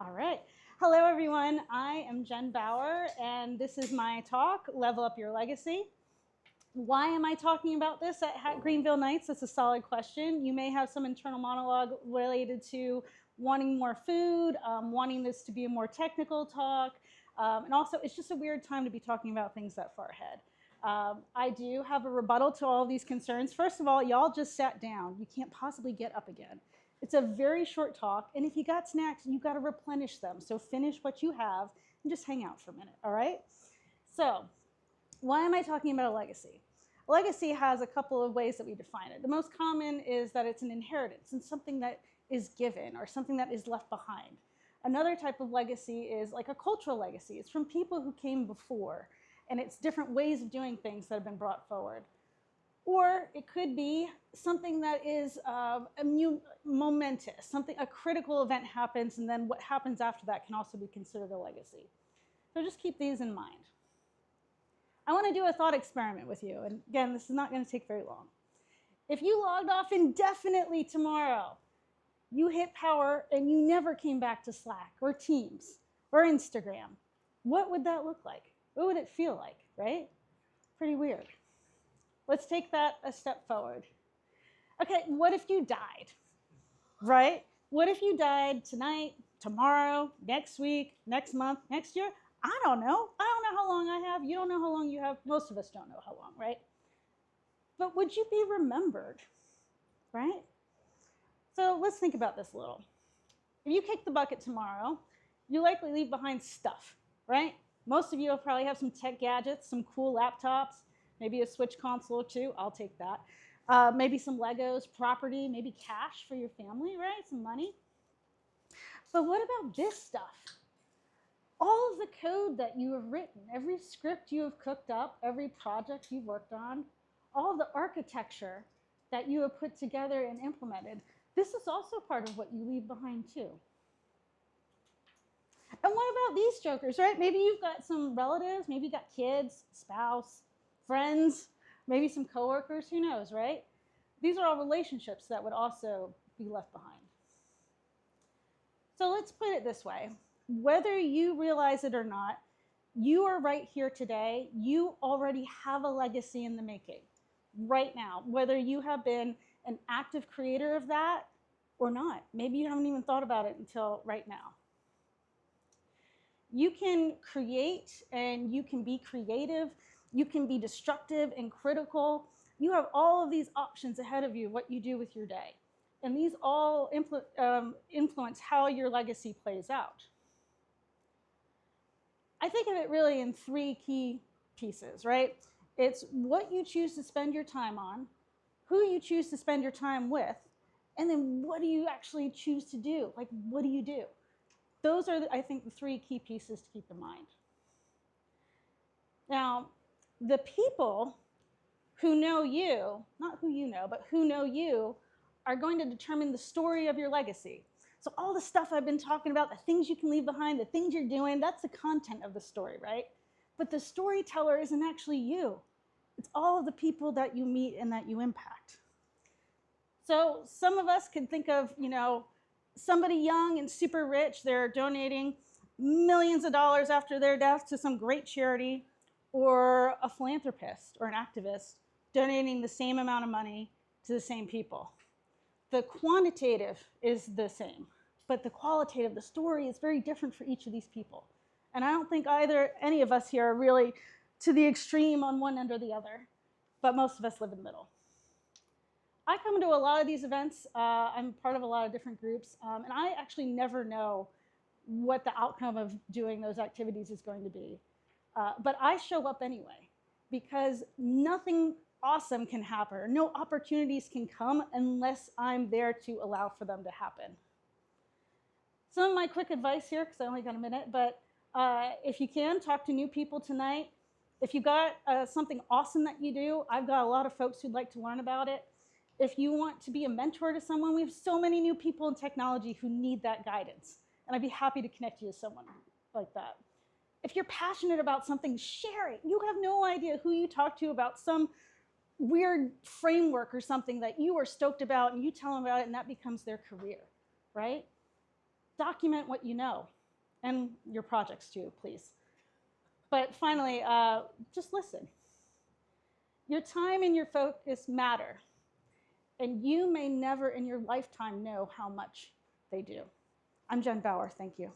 All right. Hello, everyone. I am Jen Bauer, and this is my talk, Level Up Your Legacy. Why am I talking about this at Greenville Nights? That's a solid question. You may have some internal monologue related to wanting more food, wanting this to be a more technical talk, and also it's just a weird time to be talking about things that far ahead. I do have a rebuttal to all of these concerns. First of all, y'all just sat down. You can't possibly get up again. It's a very short talk, and if you got snacks, you got to replenish them. So finish what you have and just hang out for a minute, all right? So why am I talking about a legacy? A legacy has a couple of ways that we define it. The most common is that it's an inheritance and something that is given or something that is left behind. Another type of legacy is like a cultural legacy. It's from people who came before, and it's different ways of doing things that have been brought forward. Or it could be something that is momentous, a critical event happens, and then what happens after that can also be considered a legacy. So just keep these in mind. I want to do a thought experiment with you, and again, this is not going to take very long. If you logged off indefinitely tomorrow, you hit power and you never came back to Slack or Teams or Instagram, what would that look like? What would it feel like, right? Pretty weird. Let's take that a step forward. Okay, what if you died, right? What if you died tonight, tomorrow, next week, next month, next year? I don't know. I don't know how long I have. You don't know how long you have. Most of us don't know how long, right? But would you be remembered, right? So let's think about this a little. If you kick the bucket tomorrow, you likely leave behind stuff, right? Most of you will probably have some tech gadgets, some cool laptops, maybe a Switch console or two. I'll take that. Maybe some Legos, property, maybe cash for your family, right? Some money. But what about this stuff? All of the code that you have written, every script you have cooked up, every project you've worked on, all of the architecture that you have put together and implemented, this is also part of what you leave behind too. And what about these jokers, right? Maybe you've got some relatives, maybe you've got kids, spouse, friends, maybe some coworkers, who knows, right? These are all relationships that would also be left behind. So let's put it this way. Whether you realize it or not, you are right here today. You already have a legacy in the making right now, whether you have been an active creator of that or not. Maybe you haven't even thought about it until right now. You can create and you can be creative. You can be destructive and critical. You have all of these options ahead of you, what you do with your day. And these all influence how your legacy plays out. I think of it really in three key pieces, right? It's what you choose to spend your time on, who you choose to spend your time with, and then what do you actually choose to do? Like, what do you do? Those are, I think, the three key pieces to keep in mind. Now, the people who know you, not who you know, but who know you, are going to determine the story of your legacy. So all the stuff I've been talking about, the things you can leave behind, the things you're doing, that's the content of the story, right? But the storyteller isn't actually you. It's all of the people that you meet and that you impact. So some of us can think of, somebody young and super rich, they're donating millions of dollars after their death to some great charity, or a philanthropist or an activist donating the same amount of money to the same people. The quantitative is the same, but the qualitative, the story is very different for each of these people. And I don't think any of us here are really to the extreme on one end or the other, but most of us live in the middle. I come to a lot of these events. I'm part of a lot of different groups, and I actually never know what the outcome of doing those activities is going to be. But I show up anyway, because nothing awesome can happen. No opportunities can come unless I'm there to allow for them to happen. Some of my quick advice here, because I only got a minute, but if you can, talk to new people tonight. If you got something awesome that you do, I've got a lot of folks who'd like to learn about it. If you want to be a mentor to someone, we have so many new people in technology who need that guidance. And I'd be happy to connect you to someone like that. If you're passionate about something, share it. You have no idea who you talk to about some weird framework or something that you are stoked about, and you tell them about it, and that becomes their career, right? document what you know, and your projects too, please. But finally, just listen. Your time and your focus matter, and you may never in your lifetime know how much they do. I'm Jen Bauer. Thank you.